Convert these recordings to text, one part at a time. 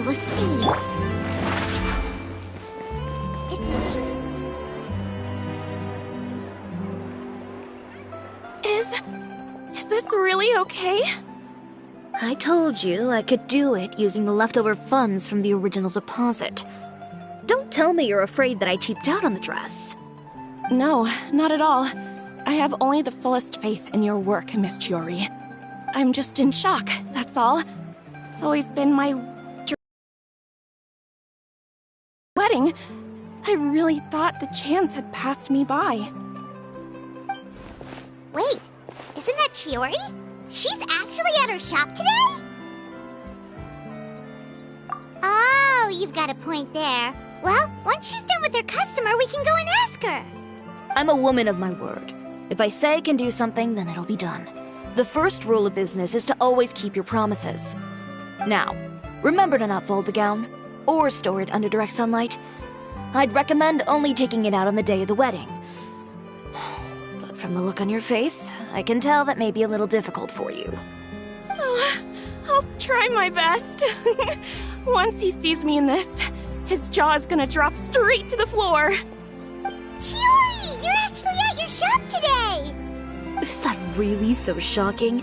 will see you. Is this really okay? I told you I could do it using the leftover funds from the original deposit. Don't tell me you're afraid that I cheaped out on the dress. No, not at all. I have only the fullest faith in your work, Miss Chiori. I'm just in shock, that's all. It's always been my wedding. I really thought the chance had passed me by. Wait, isn't that Chiori? She's actually at her shop today? Oh, you've got a point there. Well, once she's done with her customer, we can go and ask her. I'm a woman of my word. If I say I can do something, then it'll be done. The first rule of business is to always keep your promises. Now, remember to not fold the gown, or store it under direct sunlight. I'd recommend only taking it out on the day of the wedding. But from the look on your face, I can tell that may be a little difficult for you. Oh, I'll try my best. Once he sees me in this, his jaw is gonna drop straight to the floor. Chiori, you're actually at your shop today! Is that really so shocking?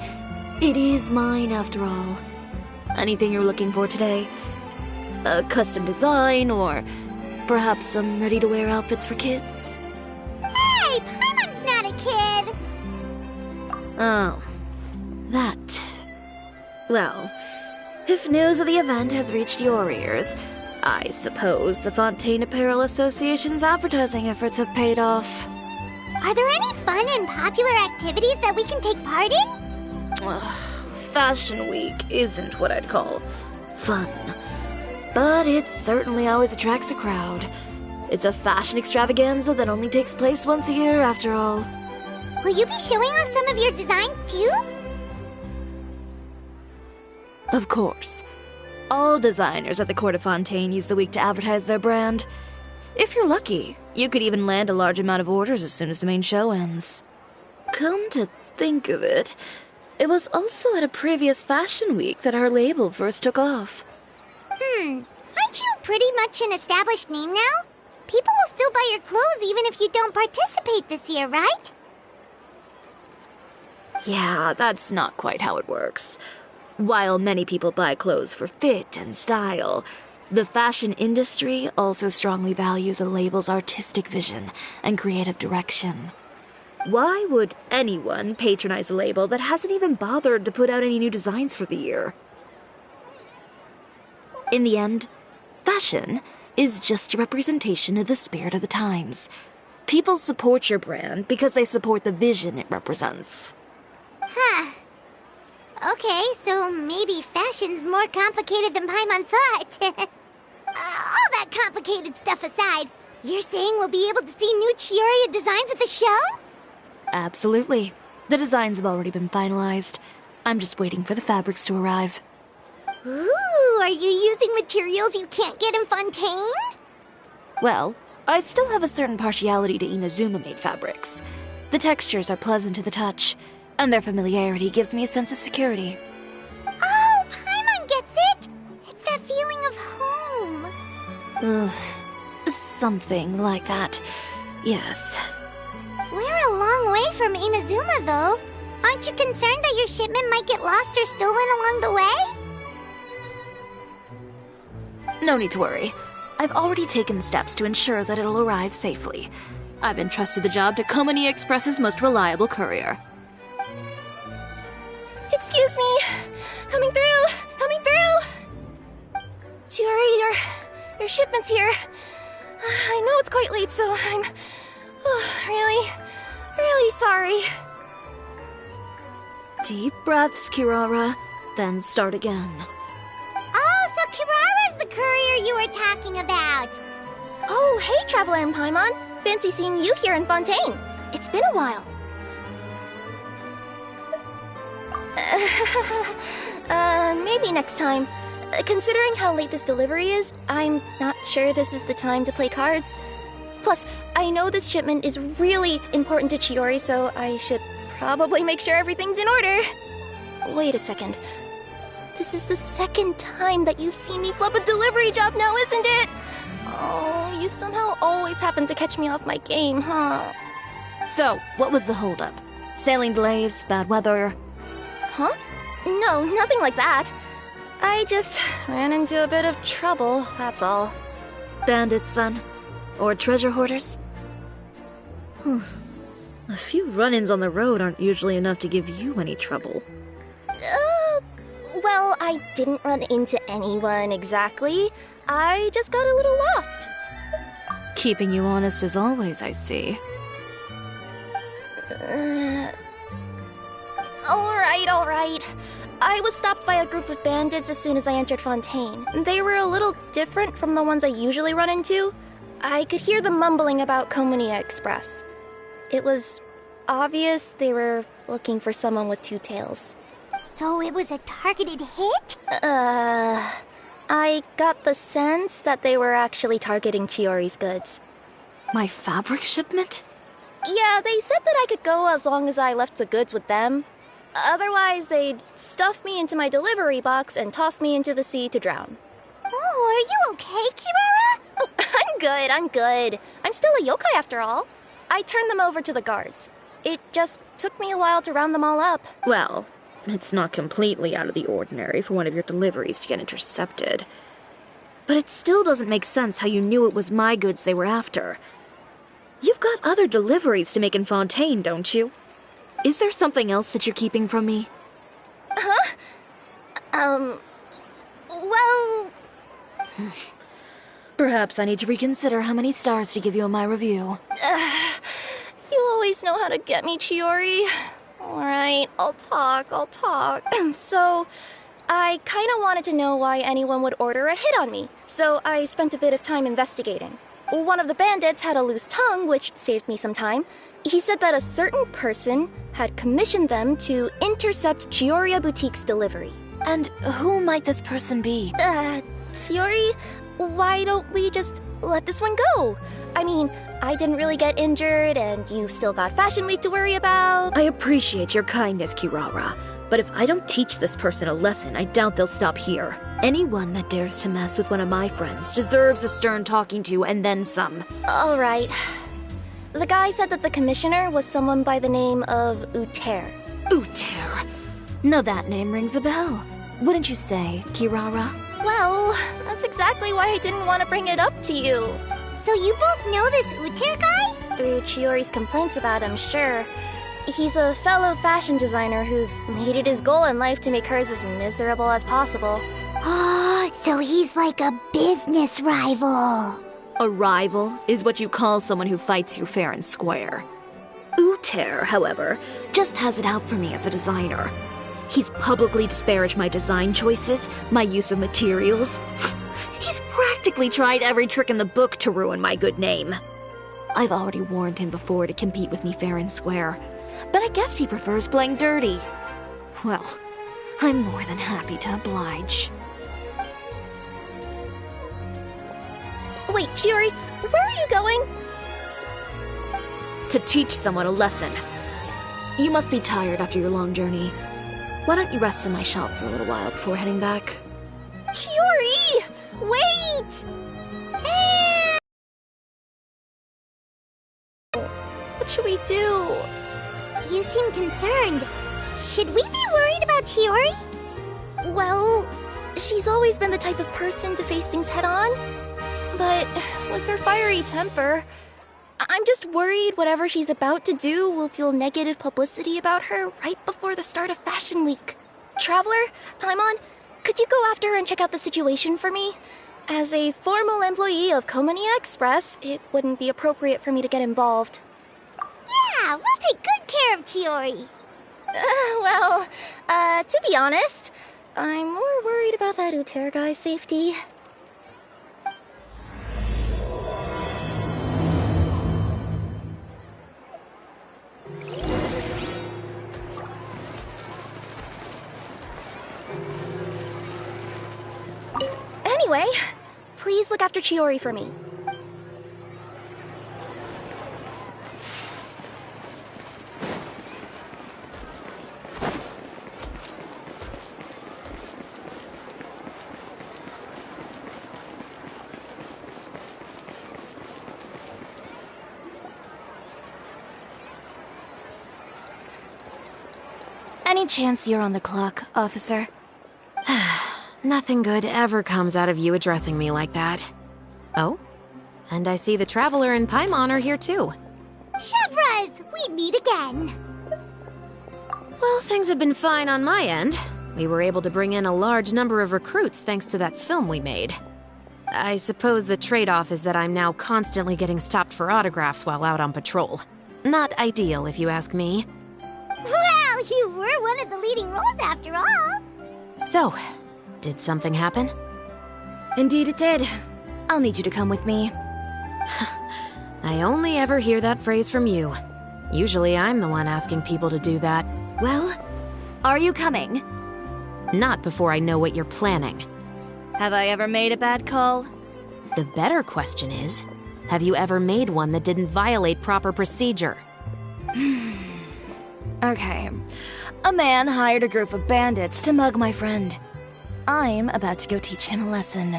It is mine, after all. Anything you're looking for today? A custom design, or perhaps some ready-to-wear outfits for kids? Hey, Paimon's not a kid! Oh, that. Well, if news of the event has reached your ears, I suppose the Fontaine Apparel Association's advertising efforts have paid off. Are there any fun and popular activities that we can take part in? Ugh, Fashion Week isn't what I'd call fun. But it certainly always attracts a crowd. It's a fashion extravaganza that only takes place once a year, after all. Will you be showing off some of your designs, too? Of course. All designers at the Court of Fontaine use the week to advertise their brand. If you're lucky, you could even land a large amount of orders as soon as the main show ends. Come to think of it, it was also at a previous fashion week that our label first took off. Aren't you pretty much an established name now? People will still buy your clothes even if you don't participate this year, right? Yeah, that's not quite how it works. While many people buy clothes for fit and style, the fashion industry also strongly values a label's artistic vision and creative direction. Why would anyone patronize a label that hasn't even bothered to put out any new designs for the year? In the end, fashion is just a representation of the spirit of the times. People support your brand because they support the vision it represents. Huh. Okay, so maybe fashion's more complicated than Paimon thought. All that complicated stuff aside, you're saying we'll be able to see new Chiori designs at the show? Absolutely. The designs have already been finalized. I'm just waiting for the fabrics to arrive. Ooh, are you using materials you can't get in Fontaine? Well, I still have a certain partiality to Inazuma-made fabrics. The textures are pleasant to the touch, and their familiarity gives me a sense of security. Oh, Paimon gets it! It's that feeling of home. Ugh, something like that. Yes. We're a long way from Inazuma, though. Aren't you concerned that your shipment might get lost or stolen along the way? No need to worry. I've already taken steps to ensure that it'll arrive safely. I've entrusted the job to Komani Express's most reliable courier. Excuse me. Coming through! Coming through! Chiori, your shipment's here. I know it's quite late, so I'm really sorry. Deep breaths, Kirara, then start again. Oh, so Kirara's the courier you were talking about. Oh, hey, Traveler and Paimon. Fancy seeing you here in Fontaine. It's been a while. Maybe next time. Considering how late this delivery is, I'm not sure this is the time to play cards. Plus, I know this shipment is really important to Chiori, so I should probably make sure everything's in order. Wait a second. This is the second time that you've seen me flub a delivery job now, isn't it? Oh, you somehow always happen to catch me off my game, huh? So, what was the holdup? Sailing delays, bad weather? Huh? No, nothing like that. I just ran into a bit of trouble, that's all. Bandits, then? Or treasure hoarders? A few run-ins on the road aren't usually enough to give you any trouble. Well, I didn't run into anyone exactly. I just got a little lost. Keeping you honest as always, I see. Alright. I was stopped by a group of bandits as soon as I entered Fontaine. They were a little different from the ones I usually run into. I could hear them mumbling about Komunia Express. It was obvious they were looking for someone with two tails. So it was a targeted hit? I got the sense that they were actually targeting Chiori's goods. My fabric shipment? Yeah, they said that I could go as long as I left the goods with them. Otherwise, they'd stuff me into my delivery box and toss me into the sea to drown. Oh, are you okay, Kirara? Oh, I'm good. I'm still a yokai after all. I turned them over to the guards. It just took me a while to round them all up. Well, it's not completely out of the ordinary for one of your deliveries to get intercepted. But it still doesn't make sense how you knew it was my goods they were after. You've got other deliveries to make in Fontaine, don't you? Is there something else that you're keeping from me? Well... Perhaps I need to reconsider how many stars to give you in my review. You always know how to get me, Chiori. Alright, I'll talk. So, I kinda wanted to know why anyone would order a hit on me, so I spent a bit of time investigating. One of the bandits had a loose tongue, which saved me some time. He said that a certain person had commissioned them to intercept Chiori Boutique's delivery. And who might this person be? Chiori, why don't we just let this one go? I mean, I didn't really get injured, and you've still got Fashion Week to worry about. I appreciate your kindness, Kirara, but if I don't teach this person a lesson, I doubt they'll stop here. Anyone that dares to mess with one of my friends deserves a stern talking to and then some. Alright. The guy said that the commissioner was someone by the name of Uter. Uter. Now that name rings a bell. Wouldn't you say, Kirara? Well, that's exactly why I didn't want to bring it up to you. So you both know this Uter guy? Through Chiori's complaints about him, sure. He's a fellow fashion designer who's made it his goal in life to make hers as miserable as possible. Oh, so he's like a business rival. A rival is what you call someone who fights you fair and square. Uter, however, just has it out for me as a designer. He's publicly disparaged my design choices, my use of materials. He's practically tried every trick in the book to ruin my good name. I've already warned him before to compete with me fair and square, but I guess he prefers playing dirty. Well, I'm more than happy to oblige. Wait, Chiori, where are you going? To teach someone a lesson. You must be tired after your long journey. Why don't you rest in my shop for a little while before heading back? Chiori! Wait! What should we do? You seem concerned. Should we be worried about Chiori? Well, she's always been the type of person to face things head on. But with her fiery temper, I'm just worried whatever she's about to do will fuel negative publicity about her right before the start of Fashion Week. Traveler, Paimon, could you go after her and check out the situation for me? As a formal employee of Komunia Express, it wouldn't be appropriate for me to get involved. Yeah, we'll take good care of Chiori. To be honest, I'm more worried about that Uter guy's safety. Anyway, please look after Chiori for me. Any chance you're on the clock, officer? Nothing good ever comes out of you addressing me like that. Oh? And I see the Traveler and Paimon are here too. Chevras, we meet again. Well, things have been fine on my end. We were able to bring in a large number of recruits thanks to that film we made. I suppose the trade-off is that I'm now constantly getting stopped for autographs while out on patrol. Not ideal, if you ask me. Well, you were one of the leading roles after all. So, did something happen? Indeed it did. I'll need you to come with me. I only ever hear that phrase from you. Usually I'm the one asking people to do that. Well, are you coming? Not before I know what you're planning. Have I ever made a bad call? The better question is, have you ever made one that didn't violate proper procedure? Okay. A man hired a group of bandits to mug my friend. I'm about to go teach him a lesson.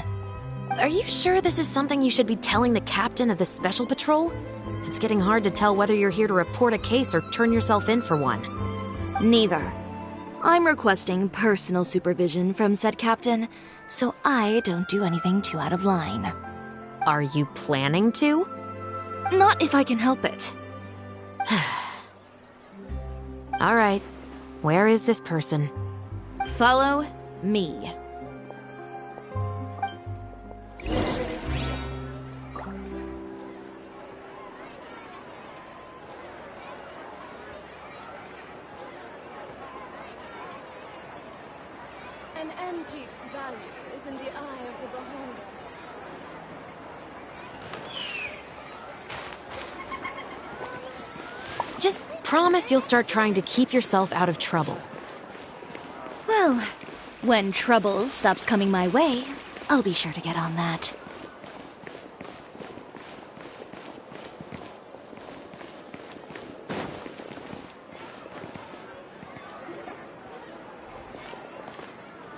Are you sure this is something you should be telling the captain of the Special Patrol? It's getting hard to tell whether you're here to report a case or turn yourself in for one. Neither. I'm requesting personal supervision from said captain, so I don't do anything too out of line. Are you planning to? Not if I can help it. All right. Where is this person? Follow me. An antique's value is in the eye of the beholder. Just promise you'll start trying to keep yourself out of trouble. Well, when trouble stops coming my way, I'll be sure to get on that.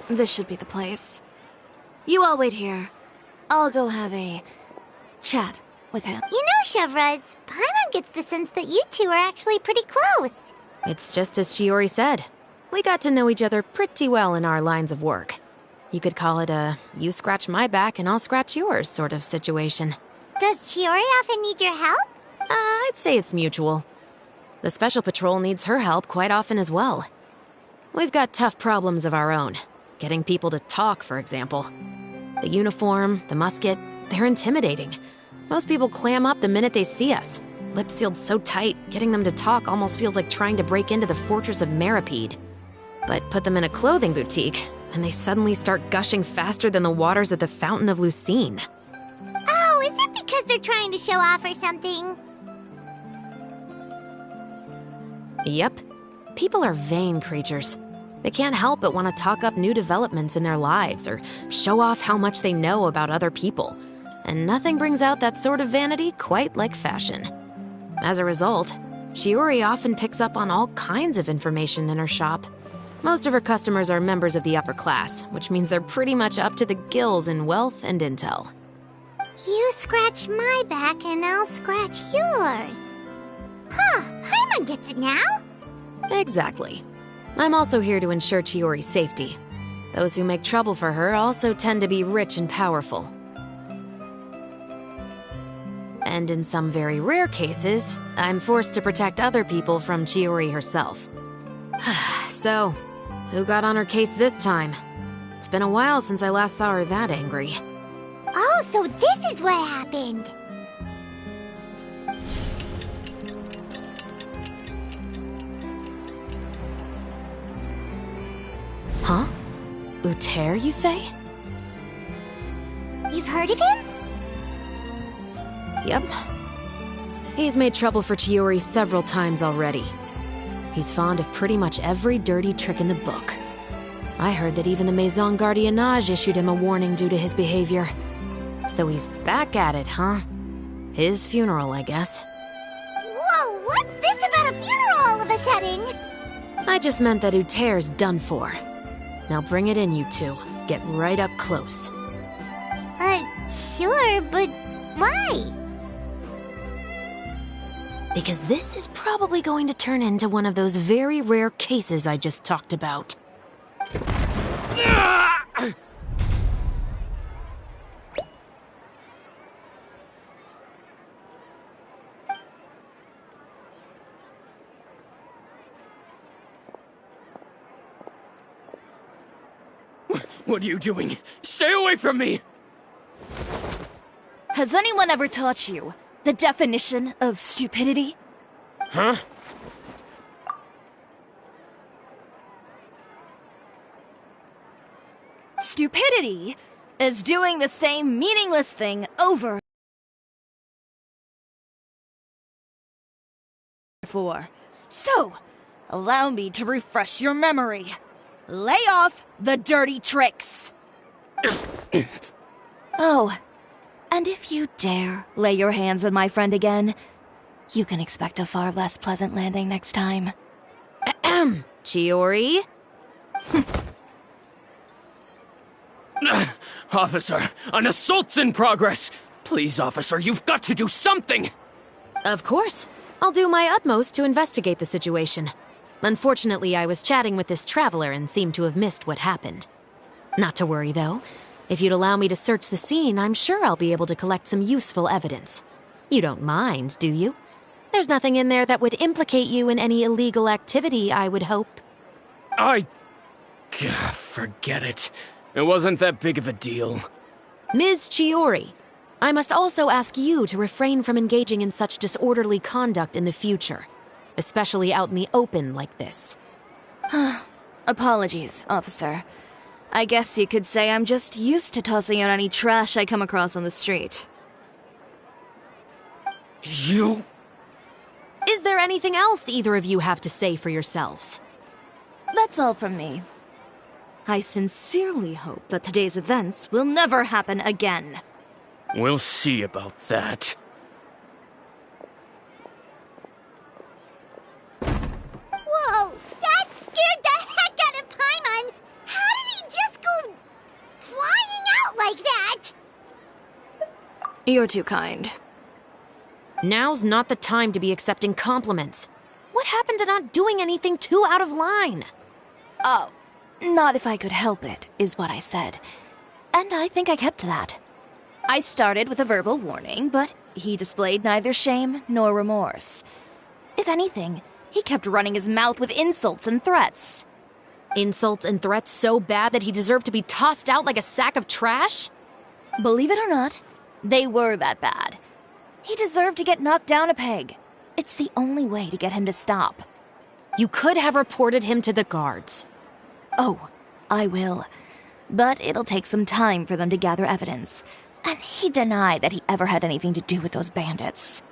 This should be the place. You all wait here. I'll go have a chat with him. You know, Chevras, Paimon gets the sense that you two are actually pretty close. It's just as Chiori said. We got to know each other pretty well in our lines of work. You could call it a you scratch my back and I'll scratch yours sort of situation. Does Chiori often need your help? I'd say it's mutual. The Special Patrol needs her help quite often as well. We've got tough problems of our own. Getting people to talk, for example. The uniform, the musket, they're intimidating. Most people clam up the minute they see us. Lips sealed so tight, getting them to talk almost feels like trying to break into the fortress of Meripede. But put them in a clothing boutique, and they suddenly start gushing faster than the waters at the Fountain of Lucine. Oh, is it because they're trying to show off or something? Yep. People are vain creatures. They can't help but want to talk up new developments in their lives or show off how much they know about other people. And nothing brings out that sort of vanity quite like fashion. As a result, Chiori often picks up on all kinds of information in her shop. Most of her customers are members of the upper class, which means they're pretty much up to the gills in wealth and intel. You scratch my back and I'll scratch yours. Huh, Paimon gets it now. Exactly. I'm also here to ensure Chiori's safety. Those who make trouble for her also tend to be rich and powerful. And in some very rare cases, I'm forced to protect other people from Chiori herself. So, who got on her case this time? It's been a while since I last saw her that angry. Oh, so this is what happened. Huh? Uter, you say? You've heard of him? Yep. He's made trouble for Chiori several times already. He's fond of pretty much every dirty trick in the book. I heard that even the Maison Gardiennage issued him a warning due to his behavior. So he's back at it, huh? His funeral, I guess. Whoa, what's this about a funeral all of a sudden? I just meant that Uter's done for. Now bring it in, you two. Get right up close. Sure, but why? Because this is probably going to turn into one of those very rare cases I just talked about. What are you doing? Stay away from me! Has anyone ever taught you the definition of stupidity? Huh? Stupidity is doing the same meaningless thing over for. So, allow me to refresh your memory. Lay off the dirty tricks. Oh, and if you dare lay your hands on my friend again, you can expect a far less pleasant landing next time. Ahem. Chiori? Officer, an assault's in progress! Please, officer, you've got to do something! Of course. I'll do my utmost to investigate the situation. Unfortunately, I was chatting with this traveler and seemed to have missed what happened. Not to worry, though. If you'd allow me to search the scene, I'm sure I'll be able to collect some useful evidence. You don't mind, do you? There's nothing in there that would implicate you in any illegal activity, I would hope. Forget it. It wasn't that big of a deal. Ms. Chiori, I must also ask you to refrain from engaging in such disorderly conduct in the future, especially out in the open like this. Apologies, officer. I guess you could say I'm just used to tossing out any trash I come across on the street. You... Is there anything else either of you have to say for yourselves? That's all from me. I sincerely hope that today's events will never happen again. We'll see about that. Whoa! That scared the heck out of Paimon! How did he just go flying out like that? You're too kind. Now's not the time to be accepting compliments. What happened to not doing anything too out of line? Oh, not if I could help it, is what I said. And I think I kept to that. I started with a verbal warning, but he displayed neither shame nor remorse. If anything, he kept running his mouth with insults and threats. Insults and threats so bad that he deserved to be tossed out like a sack of trash? Believe it or not, they were that bad. He deserved to get knocked down a peg. It's the only way to get him to stop. You could have reported him to the guards. Oh, I will. But it'll take some time for them to gather evidence. And he denied that he ever had anything to do with those bandits.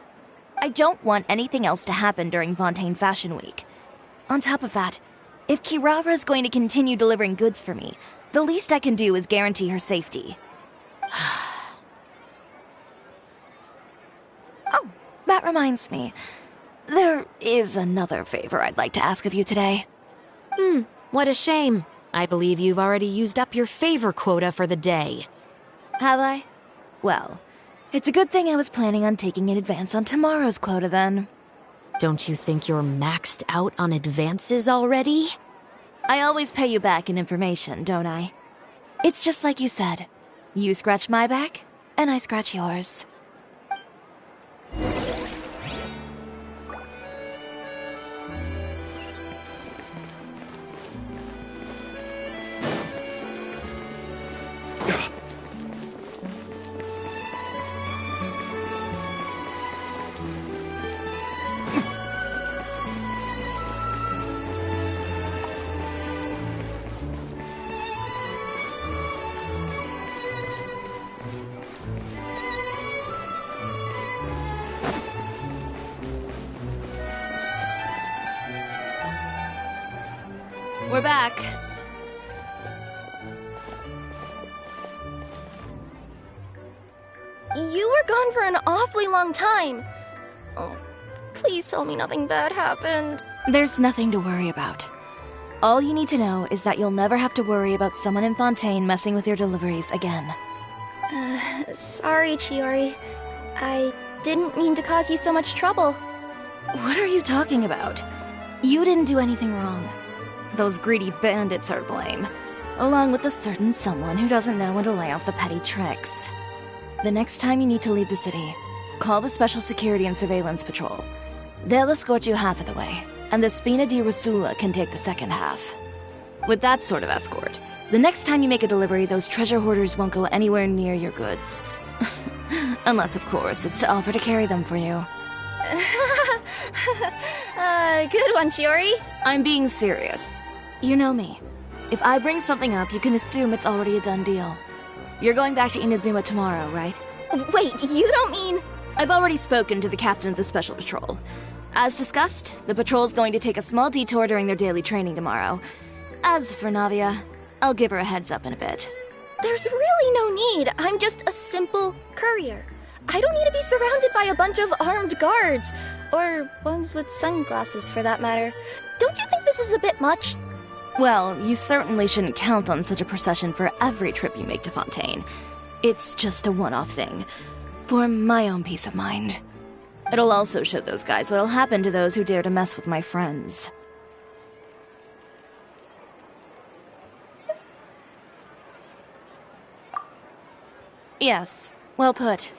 I don't want anything else to happen during Fontaine Fashion Week. On top of that, if Kirara is going to continue delivering goods for me, the least I can do is guarantee her safety. Oh, that reminds me. There is another favor I'd like to ask of you today. What a shame. I believe you've already used up your favor quota for the day. Have I? Well, it's a good thing I was planning on taking an advance on tomorrow's quota then. Don't you think you're maxed out on advances already? I always pay you back in information, don't I? It's just like you said. You scratch my back, and I scratch yours. We're back. You were gone for an awfully long time. Oh, please tell me nothing bad happened. There's nothing to worry about. All you need to know is that you'll never have to worry about someone in Fontaine messing with your deliveries again. Sorry, Chiori. I didn't mean to cause you so much trouble. What are you talking about? You didn't do anything wrong. Those greedy bandits are to blame, along with a certain someone who doesn't know when to lay off the petty tricks. The next time you need to leave the city, call the Special Security and Surveillance Patrol. They'll escort you half of the way, and the Spina di Rasula can take the second half. With that sort of escort, the next time you make a delivery, those treasure hoarders won't go anywhere near your goods. Unless, of course, it's to offer to carry them for you. Good one, Chiori. I'm being serious. You know me. If I bring something up, you can assume it's already a done deal. You're going back to Inazuma tomorrow, right? Wait, you don't mean... I've already spoken to the captain of the Special Patrol. As discussed, the patrol's going to take a small detour during their daily training tomorrow. As for Navia, I'll give her a heads up in a bit. There's really no need. I'm just a simple courier. I don't need to be surrounded by a bunch of armed guards. Or ones with sunglasses, for that matter. Don't you think this is a bit much? Well, you certainly shouldn't count on such a procession for every trip you make to Fontaine. It's just a one-off thing, for my own peace of mind. It'll also show those guys what'll happen to those who dare to mess with my friends. Yes, well put.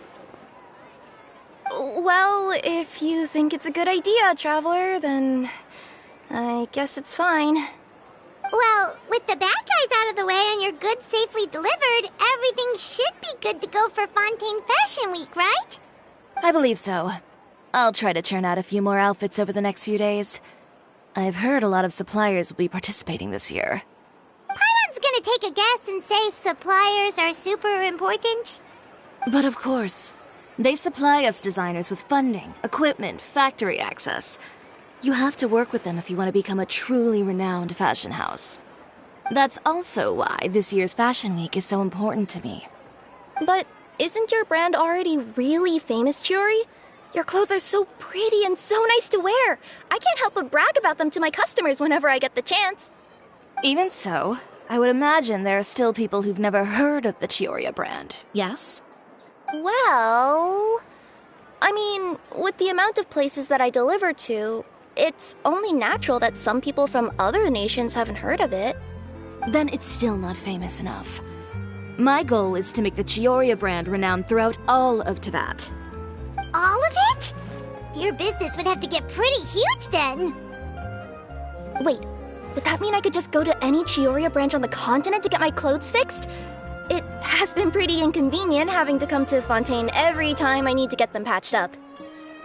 Well, if you think it's a good idea, Traveler, then I guess it's fine. Well, with the bad guys out of the way and your goods safely delivered, everything should be good to go for Fontaine Fashion Week, right? I believe so. I'll try to churn out a few more outfits over the next few days. I've heard a lot of suppliers will be participating this year. Paimon's gonna take a guess and say suppliers are super important. But of course, they supply us designers with funding, equipment, factory access. You have to work with them if you want to become a truly renowned fashion house. That's also why this year's Fashion Week is so important to me. But isn't your brand already really famous, Chiori? Your clothes are so pretty and so nice to wear. I can't help but brag about them to my customers whenever I get the chance. Even so, I would imagine there are still people who've never heard of the Chiori brand, yes? Well... I mean, with the amount of places that I deliver to, it's only natural that some people from other nations haven't heard of it. Then it's still not famous enough. My goal is to make the Chiori brand renowned throughout all of Teyvat. All of it? Your business would have to get pretty huge then. Wait, would that mean I could just go to any Chiori branch on the continent to get my clothes fixed? It has been pretty inconvenient having to come to Fontaine every time I need to get them patched up.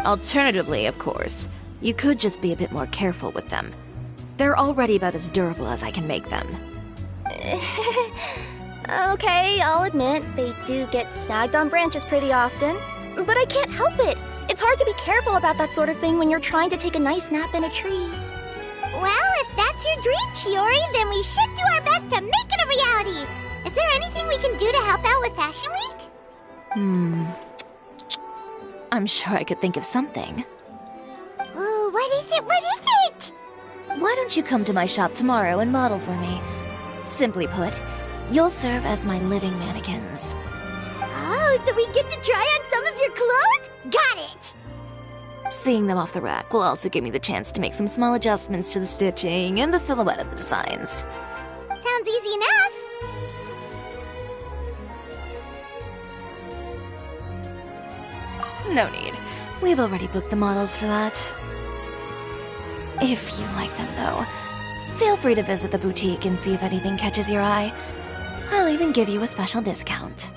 Alternatively, of course, you could just be a bit more careful with them. They're already about as durable as I can make them. Okay, I'll admit, they do get snagged on branches pretty often. But I can't help it. It's hard to be careful about that sort of thing when you're trying to take a nice nap in a tree. Well, if that's your dream, Chiori, then we should do our best to make it a reality. Is there anything we can do to help out with Fashion Week? I'm sure I could think of something. Ooh, what is it? What is it? Why don't you come to my shop tomorrow and model for me? Simply put, you'll serve as my living mannequins. Oh, so we get to try on some of your clothes? Got it! Seeing them off the rack will also give me the chance to make some small adjustments to the stitching and the silhouette of the designs. Sounds easy enough. No need. We've already booked the models for that. If you like them, though, feel free to visit the boutique and see if anything catches your eye. I'll even give you a special discount.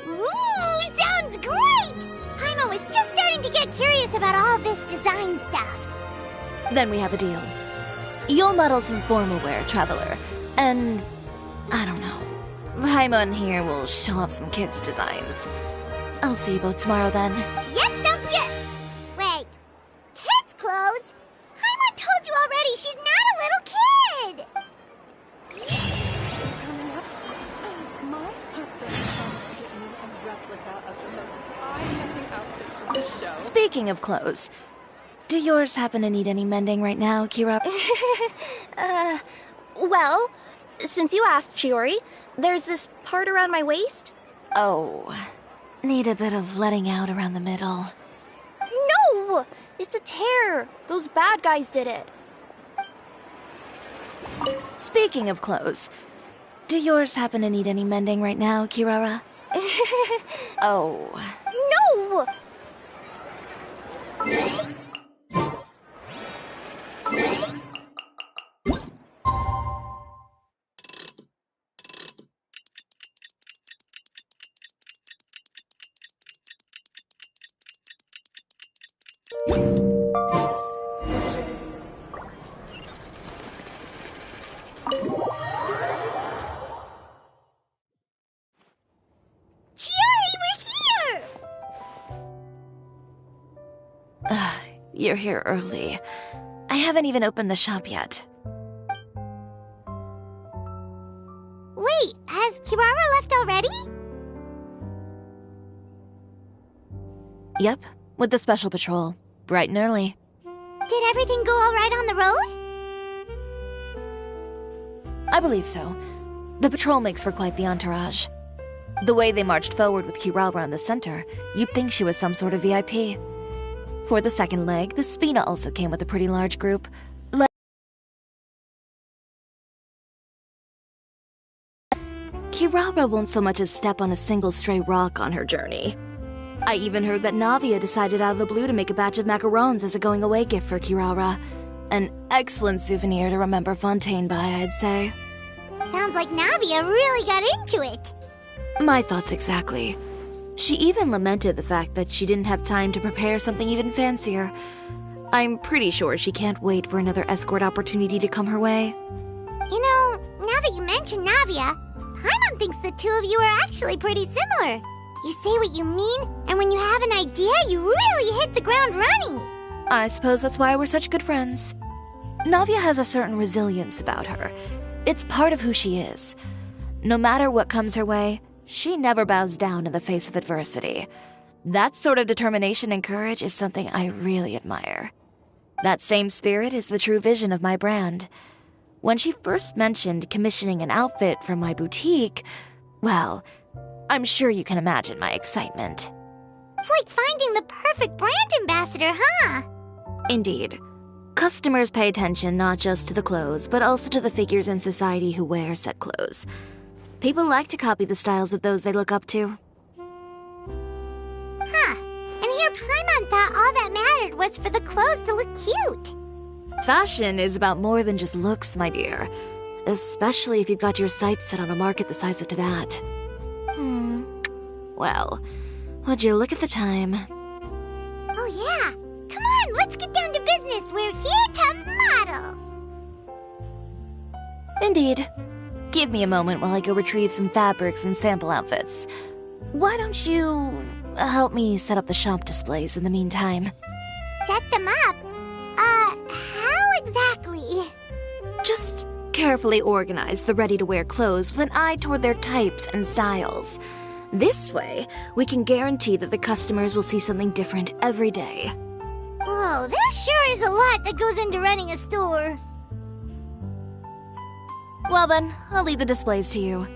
Ooh, sounds great! Paimon was just starting to get curious about all this design stuff. Then we have a deal. You'll model some formal wear, Traveler, and... I don't know. Paimon here will show off some kids' designs. I'll see you both tomorrow then. Yep, sounds good. Wait, kids' clothes? Paimon told you already she's not a little kid. My husband promised to get me a replica of the most eye-catching outfit for the show. Speaking of clothes, do yours happen to need any mending right now, Kira? Well, since you asked, Chiori, there's this part around my waist. Oh, need a bit of letting out around the middle. No! No! It's a tear! Those bad guys did it. Speaking of clothes, do yours happen to need any mending right now, Kirara? Oh. No! Chiori, we're here! You're here early. I haven't even opened the shop yet. Wait, has Kirara left already? Yep, with the special patrol. Bright and early. Did everything go all right on the road? I believe so. The patrol makes for quite the entourage. The way they marched forward with Kirara in the center, you'd think she was some sort of VIP. For the second leg, the Spina also came with a pretty large group. Kirara won't so much as step on a single stray rock on her journey. I even heard that Navia decided out of the blue to make a batch of macarons as a going-away gift for Kirara. An excellent souvenir to remember Fontaine by, I'd say. Sounds like Navia really got into it. My thoughts exactly. She even lamented the fact that she didn't have time to prepare something even fancier. I'm pretty sure she can't wait for another escort opportunity to come her way. You know, now that you mention Navia, Paimon thinks the two of you are actually pretty similar. You say what you mean, and when you have an idea, you really hit the ground running. I suppose that's why we're such good friends. Navia has a certain resilience about her. It's part of who she is. No matter what comes her way, she never bows down in the face of adversity. That sort of determination and courage is something I really admire. That same spirit is the true vision of my brand. When she first mentioned commissioning an outfit from my boutique, well, I'm sure you can imagine my excitement. It's like finding the perfect brand ambassador, huh? Indeed. Customers pay attention not just to the clothes, but also to the figures in society who wear said clothes. People like to copy the styles of those they look up to. Huh. And here Paimon thought all that mattered was for the clothes to look cute. Fashion is about more than just looks, my dear. Especially if you've got your sights set on a market the size of Teyvat. Well, would you look at the time? Oh yeah. Come on, let's get down to business. We're here to model. Indeed. Give me a moment while I go retrieve some fabrics and sample outfits. Why don't you help me set up the shop displays in the meantime? Set them up? How exactly? Just carefully organize the ready-to-wear clothes with an eye toward their types and styles. This way, we can guarantee that the customers will see something different every day. Whoa, there sure is a lot that goes into running a store. Well then, I'll leave the displays to you.